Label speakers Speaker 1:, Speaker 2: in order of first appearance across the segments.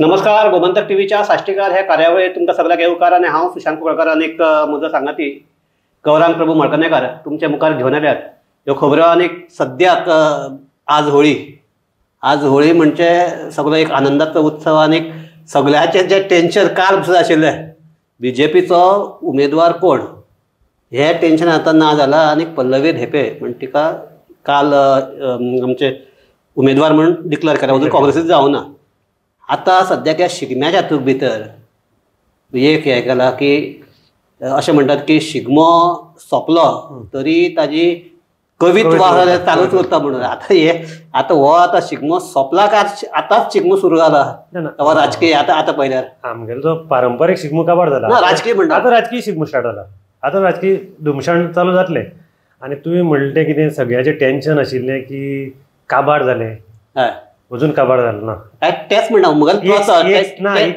Speaker 1: नमस्कार. गोमंतक टीव्हीच्या साष्टीकार ह्या कार्यावळीत तुमकां सगळ्यांक येवकार आनी हांव सुशांत कुळकर आनीक म्हजो सांगाती गौरांग प्रभू मळकणेकार तुमचे मुखार घेवन आल्यात ह्यो खबरो. आनीक सद्याक आज होळी म्हणजे सगळो एक आनंदाचो उत्सव आनीक सगळ्याचे जे टेन्शन काल सुद्दां आशिल्लें बीजेपीचो उमेदवार कोण हे टेन्शन आतां ना जालां. आनीक पल्लवी धेपे म्हणजे तिका काल आमचे उमेदवार म्हणून डिक्लेअर केला. अजून काँग्रेसीत जावना. आता सध्याक ह्या शिगम्याच्या हातूंत भितर एक हें केलां की अशें म्हणटात की शिगमो सोंपलो तरी ताजी कवित्व चालूच उरता म्हणून. आतां हो शिगमो सोंपला काय आतांच शिगमो सुरू जाला वा राजकीय आतां पळयल्यार
Speaker 2: आमगेलो जो पारंपारीक शिगमो काबार जाला
Speaker 1: राजकीय म्हणटा
Speaker 2: आतां राजकीय शिगमो स्टार्ट जाला. आतां राजकीय धुमशाण चालू जातले. आनी तुवें म्हणलें कितें सगळ्याचें टेन्शन आशिल्लें की काबार जालें. अजून काबार जालें ना.
Speaker 1: तेच म्हणटा मुगल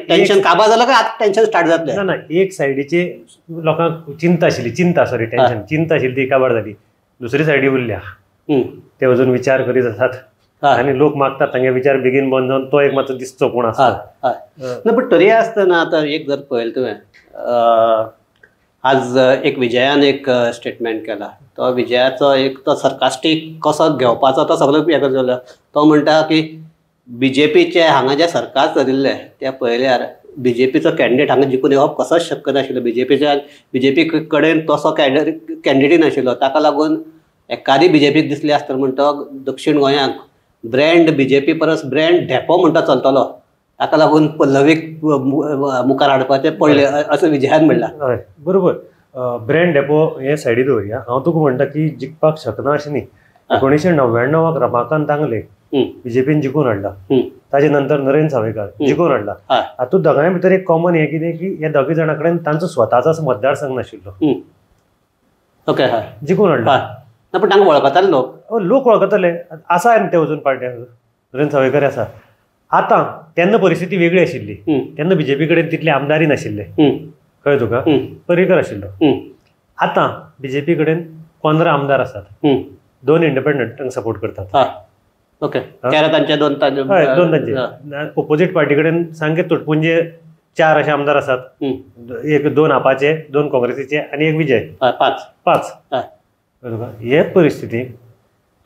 Speaker 1: टेन्शन काबार जालां काय आतां टेन्शन स्टार्ट जातलें
Speaker 2: ना. एक सायडीचे लोकांक चिंता आशिल्ली टेन्शन चिंता आशिल्ली ती काबार जाली. दुसरी सायडी उरल्या ते अजून विचार करीत आसात आनी लोक मागतात तांगे विचार बेगीन बंद जावन तो एक मात्र दिसचो कोण आसा.
Speaker 1: ना पण तरी आसतना आतां एक जर पळयलें तुवें आज एक विजयान एक स्टेटमेंट केला. तो विजयाचो एक तो सरकास्टीक कसो घेवपाचो तो सगळो हें जालो. तो म्हणटा की बीजेपीचे हांगा जे सरकार चलिल्लें तें पळयल्यार बीजेपीचो कॅन्डिडेट हांगा जिखून येवप कसोच शक्य नाशिल्लो. बीजेपी कडेन तसो कॅन्डिडेट नाशिल्लो. ताका लागून एखादी बीजेपीक दिसली आसतना म्हणटा दक्षिण गोंयांक ब्रँड बीजेपी परस ब्रँड धेपो म्हणटा चलतलो. ताका लागून पल्लवीक मुखार हाडपाचें पडलें असं विजयान म्हणला.
Speaker 2: हय बरोबर. ब्रँड डेपो हे सायडी दवरया. हांव तुका म्हणटा की जिखपाक शकना अशें न्ही. 1999 रमाकांत आंगले बीजेपीन जिखून हाडला. ताजे नंतर नरेंद्र सावयकार जिखून हाडला. हातूंत दोगांय भितर एक कॉमन हें कितें की ह्या दोगी जाणां कडेन तांचो स्वताचो मतदारसंघ नाशिल्लो.
Speaker 1: ओके
Speaker 2: जिखून हाडला.
Speaker 1: पण तांकां वळखताले
Speaker 2: लोक वळखताले. आसा ते अजून पार्ट्याक नरेंद्र सावयकार आसा. आतां तेन्ना परिस्थिती वेगळी आशिल्ली. तेन्ना बीजेपी कडेन तितले आमदारी नाशिल्ले. कळ्ळें तुका. पर्रीकर आशिल्लो. आतां बीजेपी कडेन 15 आमदार आसात. 2 इंडिपेंडंटांक सपोर्ट करतात.
Speaker 1: ओके. तांचे दोन
Speaker 2: तांचे ओपोजीट पार्टी कडेन सामके तुटपुंजे 4 अशे आमदार आसात. 2 आपाचे, 2 काँग्रेसीचे आनी 1 विजय. 5. हे परिस्थितीक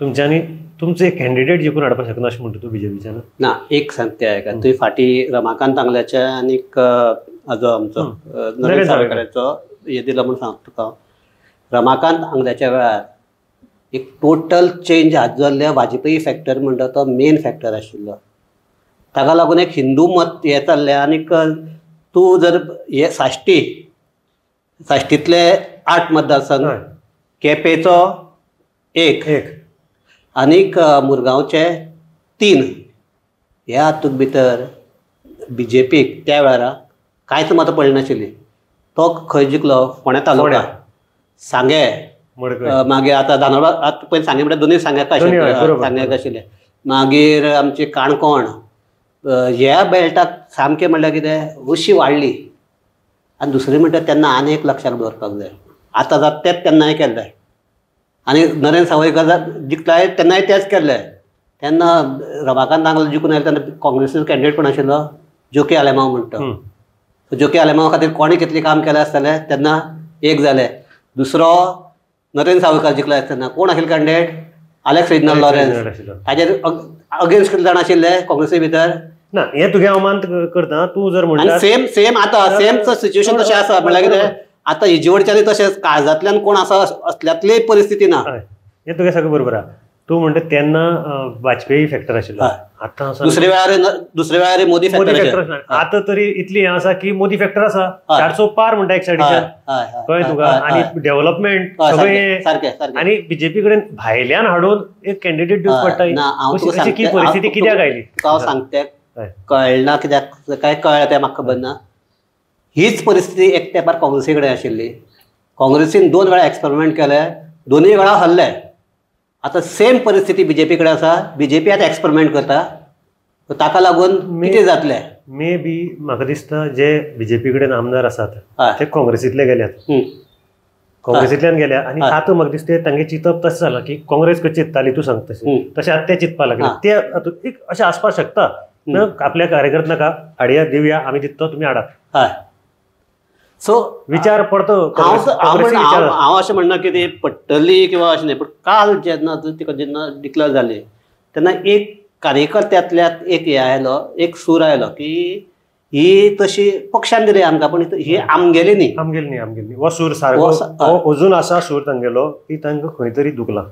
Speaker 2: तुमच्यांनी तुमचो एक कॅन्डिडेट जिखून हाडपाक शकना अशें म्हणटा तूं बीजेपीच्यान.
Speaker 1: ना एक सांगते आयका. तुवें फाटीं रमाकांत आंगल्याचे आनीक हाजो आमचो नरेंद्र सावयकाराचो हे दिलो म्हूण सांगता तुका. रमाकांत आंगल्याच्या वेळार एक टोटल चेंज जाल्ले वाजपेयी फॅक्टर म्हणटा तो मेन फॅक्टर आशिल्लो. ताका लागून एक हिंदू मत हे जाल्लें. आनीक तूं जर हे साश्टींतले 8 मतदारसंघ, केपेचो 1 आनीक मुरगांवचे 3 ह्या हातूंत भितर बीजेपीक त्या वेळार कांयच मतां पडली नाशिल्ली. तो खंय जिखलो? फोंड्या तालुका, सांगे, मागीर आतां धानोरा. आतां पयलीं सांगे म्हणल्यार दोनूय सांग्याक आशिल्ले. मागीर आमची काणकोण ह्या बेल्टाक सामकें म्हणल्यार कितें उशी वाडली. आनी दुसरी म्हणटा तेन्ना आनी एक लक्षाक दवरपाक जाय. आतां जाता तेंच तेन्नाय केल्लें. आनी नरेंद्र सावयकार जिखलाय तेन्नाय तेंच केल्लें. तेन्ना रमाकांत आंगले जिखून आयले तेन्ना काँग्रेसीचो कॅन्डिडेट कोण आशिल्लो? जोकी आलेमांव म्हणटा. जोकी आलेमांवा खातीर कोणें कितलें काम केलें आसतलें तेन्ना एक जालें. दुसरो नरेंद्र सावयकार जिखला आसतना कोण आशिल्लो कॅन्डिडेट? Alex regional Lawrence. ताजेर अगेन्स्ट कितले जाण आशिल्ले काँग्रेसी भितर?
Speaker 2: ना हें तुगे हांव मान करता. तूं जर म्हणटा
Speaker 1: सेम आतां सेम सिच्युएशन तशें आसा. म्हणल्यार कितें आतां हेजे वडच्यानय तशें काळजांतल्यान कोण आसा असल्यातली परिस्थिती ना.
Speaker 2: हें तुगे सगळें बरोबर आहा. तूं म्हणटा तेन्ना वाजपेयी फॅक्टर आशिल्लो. आतां
Speaker 1: दुसरे वेळार मोदी फॅक्टर.
Speaker 2: आतां तरी इतली हें आसा की मोदी फॅक्टर आसा. 400 पार म्हणटा एक सायडीच्यान. कळ्ळें तुका. आनी डेव्हलपमेंट सगळें. आनी बीजेपी कडेन भायल्यान हाडून एक कॅन्डिडेट दिवंक पडटा. की परिस्थिती कित्याक आयली
Speaker 1: हांव सांगता. कळना कित्याक काय कळ्ळें तें म्हाका खबर ना. हीच परिस्थिती एक तेंपार काँग्रेसी कडेन आशिल्ली. काँग्रेसीन 2 वेळा एक्सपेरिमेंट केले. दोनूय वेळा हरले. आतां सेम परिस्थिती बीजेपी कडेन आसा. बीजेपी आतां एक्सपेरिमेंट करता. ताका लागून कितें जातलें?
Speaker 2: मे बी म्हाका दिसता जे बीजेपी कडेन आमदार आसात ते काँग्रेसींतले गेल्यात. काँग्रेसींतल्यान गेल्या. आनी आतां म्हाका दिसता तांगे चिंतप तशें जालां की काँग्रेस कशी चिंतताली तूं सांगता तशें आतां ते चिंतपाक लागले. ते अशें आसपाक शकता आपल्या कार्यकर्त्यांना आडिया देऊया, आम्ही जिततो तुम्ही हाडात.
Speaker 1: हय. सो
Speaker 2: विचार पडतो.
Speaker 1: हांव अशें म्हणना की ती पडटली किंवा अशें नाही, पूण काल जेन्ना डिक्लेअर जाली तेन्ना एक कार्यकर्त्यांतल्यात एक हे आयलो, एक सूर आयलो की ही तशी पक्षान दिली आमकां, पण ही आमगेली न्ही.
Speaker 2: आमगेली हो सूर सारको अजून आसा सूर तांगेलो की तांकां खंय तरी दुखला.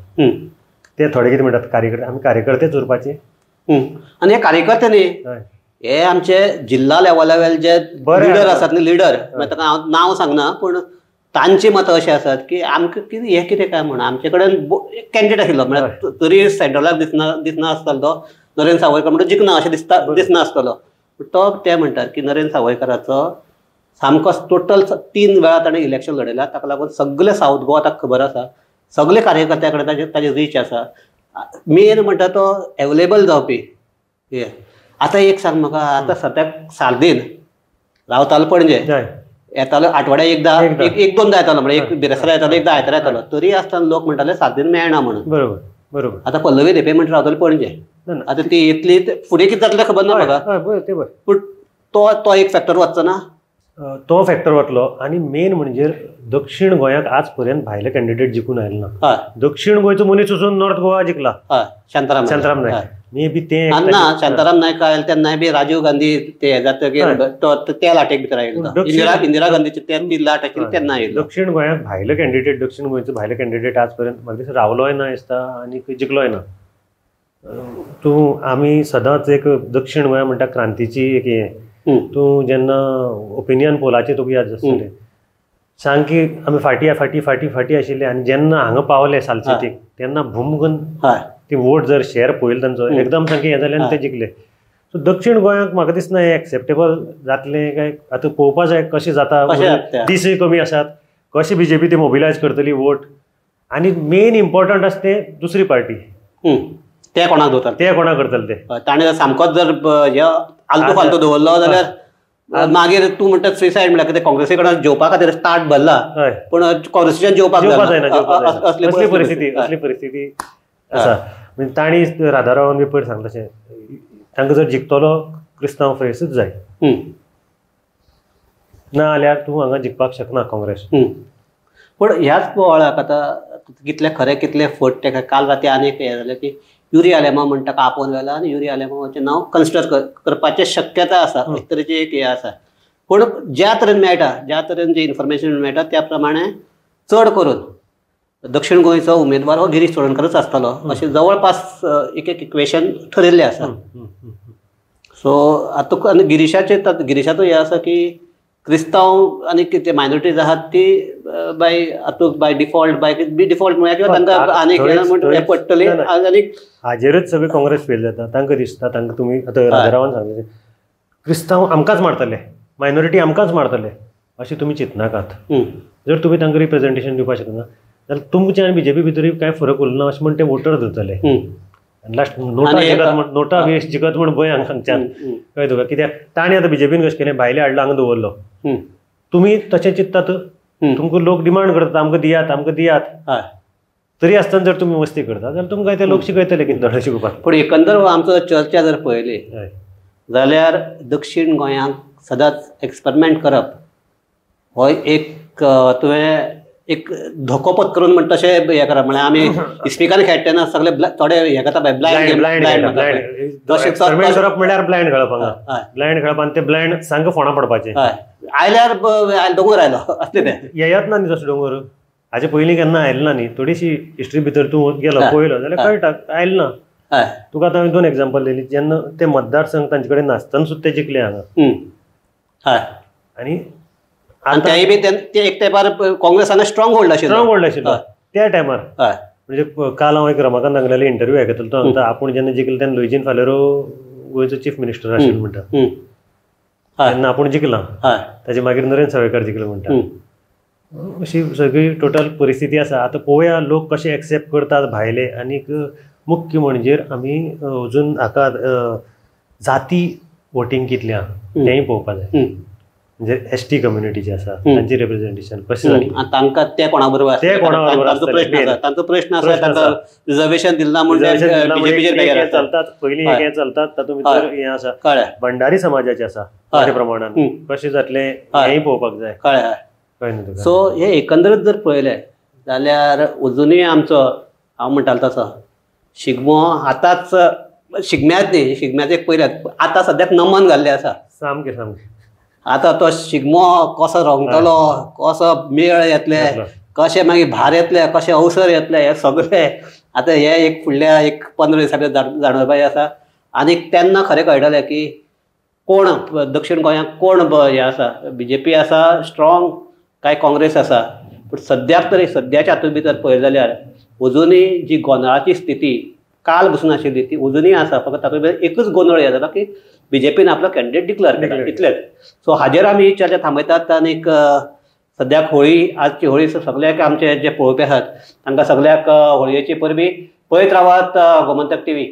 Speaker 2: ते थोडे कितें म्हणटात आमी कार्यकर्तेच उरपाचे.
Speaker 1: आनी हे कार्यकर्ते न्ही, हे आमचे जिल्हा लेवलावेल जे लिडर आसात न्ही, लिडर ताका हांव नांव सांगना, पूण तांची मतां अशी आसात की आमकां कितें हे कितें काय म्हणून आमचे कडेन एक कॅन्डिडेट आशिल्लो, म्हळ्यार तरी सेंट्रलाक दिसना आसतालो तो नरेंद्र सावयकर म्हणून जिखना अशें दिसना आसतलो. तो ते म्हणटात की नरेंद्र सावयकराचो सामको टोटल 3 वेळा ताणें इलेक्शन लडयल्या, ताका लागून सगळे साऊथ गोवा ताका खबर आसा, सगळे कार्यकर्त्या कडेन ताजे रीच आसा. मेन म्हणटा तो अवेलेबल जावपी. हे आतां एक सांग म्हाका, आतां सद्याक सार्दीन रावतालो पणजे, येतालो आठवड्याक एकदां एक दोनदां येतालो, म्हणजे एक बिरेस्तारा येतालो, एकदां आयतारा येतालो, तरी आसतना लोक म्हणटाले सार्दीन मेळना म्हणून.
Speaker 2: बरोबर.
Speaker 1: आतां पल्लवी देपे म्हणटा रावताली पणजे, आतां ती येतली फुडें कितें जातलें खबर ना म्हाका, पूण तो एक फॅक्टर वचचो ना.
Speaker 2: तो फॅक्टर वतलो. आनी मेन म्हणजे दक्षिण गोंयाक आज पर्यंत भायले कॅन्डिडेट जिखून आयले ना. दक्षिण गोंयचो मनीस वचून नॉर्थ गोवा जिखला, शांताराम नायक. मे बी ते
Speaker 1: ना शांताराम नायक आयले तेन्नाय बी राजीव गांधी ते जातकीर त्या लाटेक भितर आयलो, इंदिरा गांधीचे ती लाट आशिल्ली तेन्ना आयलो.
Speaker 2: दक्षिण गोंयाक भायले कॅन्डिडेट, दक्षिण गोंयचो भायले कॅन्डिडेट आज पर्यंत म्हाका दिसता रावलोय ना दिसता आनी जिखलोय ना. आमी सदांच एक दक्षिण गोंया म्हणटा क्रांतीची एक हे, तूं जेन्ना ओपिनियन पोलाचेर तुका याद आसतलें, सांग की आमी फाटी आशिल्ले, आनी जेन्ना हांगा पावले सालसेतीक तेन्ना भुमगन ती वोट जर शेअर पळयलो तांचो एकदम सामकें हें जालें आनी ते जिखले. सो दक्षिण गोंयाक म्हाका दिसना हें एक्सेप्टेबल जातलें काय. आतां पळोवपा जाय कशें जाता, दीसय कमी आसात, कशें BJP ती मोबिलायज करतली वोट. आनी मेन इम्पॉर्टंट आसा तें दुसरी पार्टी,
Speaker 1: ते कोणाक दवरतले,
Speaker 2: ते कोणाक करतले ते.
Speaker 1: ताणें सामकोच जर आलतो फालतो दवरलो जाल्यार मागीर तूं म्हणटा सुसायड म्हळ्यार कितें काँग्रेसी कडल्यान जेवपा खातीर स्टार्ट भरला, पूण काँग्रेसीच्यान जेवपाक जायना
Speaker 2: असली परिस्थिती आसा. म्हणजे तांणी राधारावान बी पयर सांगलें तशें, तांकां जर जिखतलो क्रिस्तांव फेसूच जाय, ना जाल्यार तूं हांगा जिखपाक शकना काँग्रेस.
Speaker 1: पूण ह्याच बोवाळाक आतां कितले खरे कितले फट तेका काल राती आनी एक हें जालें की युरी आलेमा म्हणटा आपोवन व्हेला आनी युरी आलेमाचें नांव कन्सिडर करपाची शक्यता आसा, एक तरेची एक हें आसा. पूण ज्या तरेन मेळटा, ज्या तरेन जी इन्फॉर्मेशन मेळटा त्या प्रमाणे चड करून दक्षिण गोंयचो उमेदवार हो गिरीश चोडणकरच आसतलो अशें जवळपास एक इक्वेशन ठरिल्लें आसा. सो आतां आनी गिरीशाचो हें आसा की क्रिस्तांव आनी कितें मायनॉरिटीज आहात ती बाय डिफॉल्ट म्हळ्यार किंवा तांकां आनी हें पडटली. आनी
Speaker 2: हाजेरच सगळें काँग्रेस फेल जाता. तांकां दिसता तांकां तुमी आतां राजारावान सांगलें क्रिस्तांव आमकांच मारतले, मायनॉरिटी आमकांच मारतले अशें तुमी चिंतनाकात. जर तुमी तांकां रिप्रेझेंटेशन दिवपाक शकना जाल्यार तुमचे आनी BJP भितरूय कांय फरक उरना अशें म्हण ते वोटर धरतले. लास्ट नोटा वेस्ट जिखत म्हण भंय हांगच्यान कळ्ळें तुका. कित्याक ताणें आतां BJPन कशें केलें, भायले हाडलो हांगा दवरलो. तुमी तशें चिंततात, तुमकां लोक डिमांड करतात आमकां दियात, तरी आसतना जर तुमी मस्ती करता जाल्यार तुमकां ते लोक शिकयतले कितें धडे शिकोवपाक.
Speaker 1: पूण एकंदर आमचो चर्चा जर पळयली जाल्यार दक्षिण गोंयांक सदांच एक्सपेरिमेंट करप हो एक तुवें एक धोको पत्करून म्हणटा तशें हें करप. म्हळ्यार आमी इस्पिकान खेळटा तेन्ना सगळे थोडे हें करता पळय ब्लायंड
Speaker 2: करप म्हळ्यार ब्लायंड खेळप. हांगा ब्लायंड खेळप आनी ते ब्लायंड सांग फोंडा पडपाचें.
Speaker 1: आयल्यार दोंगर आयलो असलें तें
Speaker 2: येयत ना न्ही तसो दोंगर. हाचे पयलीं केन्ना आयलो ना न्ही. थोडीशी हिस्ट्री भितर तूं गेलो पळयलो जाल्यार कळटा आयलो ना. तुका आतां हांवें 2 एग्जांपल दिलीं. जेन्ना ते मतदारसंघ तांचे कडेन नासतना सुद्दां ते जिखले हांगा. आनी
Speaker 1: तेय बी ते एक तेंपार काँग्रेस हांगा स्ट्रॉंग होल्ड आशिल्लो
Speaker 2: त्या टायमार. म्हणजे काल हांव एक रमाकांत नागलेले इंटरव्यू आयकतलो. तो सांगता आपूण जेन्ना जिखलो तेन्ना लुईजीन फालेरो गोंयचो चीफ मिनिस्टर आशिल्लो म्हणटा, तेन्ना आपूण जिखला. ताचे मागीर नरेंद्र सावयकार जिखलो म्हणटा. अशी सगळी टोटल परिस्थिती आसा. आतां पळोवया लोक कशे एक्सेप्ट करतात भायले. आनीक मुख्य म्हणजे आमी अजून हाका जाती वोटींग कितलें आहा तेंय पळोवपा जाय. म्हणजे एसटी कम्युनिटीचे आसा तांची रिप्रेझेंटेशन कशें जाली
Speaker 1: तांकां ते कोणा बरोबर
Speaker 2: ते कोणा बरोबर
Speaker 1: तांचो प्रश्न आसा तांकां रिजर्वेशन दिलना म्हणजे
Speaker 2: चलतात पयलीं हे चलतात तातूंत भितर हें आसा
Speaker 1: कळ्ळें
Speaker 2: भंडारी समाजाचे आसा त्या प्रमाणान कशें जातलें हेंय पळोवपाक जाय
Speaker 1: कळ्ळें तुका सो हे एकंदरीत जर पळयलें जाल्यार अजुनूय आमचो हांव म्हणटालो तसो शिगमो आतांच शिगम्याच न्ही शिगम्याचे पयल्यात आतां सद्याक नमन घाल्लें आसा
Speaker 2: सामकें सामकें
Speaker 1: आतां तो शिगमो कसो रंगतलो कसो मेळ येतले कशें मागीर भार येतले कशें अवसर येतले हे सगळें आतां हे एक फुडल्या एक 15 दिसांनी जाणवपाचें आसा आनी तेन्ना खरें कळटलें की कोण दक्षिण गोंयांत कोण हे आसा BJP आसा स्ट्रॉंग काय काँग्रेस आसा पूण सद्याक तरी सद्याच्या हातूंत भितर पळयलें जाल्यार अजुनूय जी गोंधळाची स्थिती काल बसून आशिल्ली ती अजुनूय आसा फकत तातूंत भितर एकूच गोंधळ हे जाला की BJPन आपलो कॅन्डिडेट डिक्लेअर केला इतलेंच सो हाजेर आमी ही चर्चा थांबयतात आनीक सद्याक होळी आजची होळी सगळ्याक आमचे जे पळोवपी आसात तांकां सगळ्याक होळयेची परबी पळयत रावात गोमंतक TV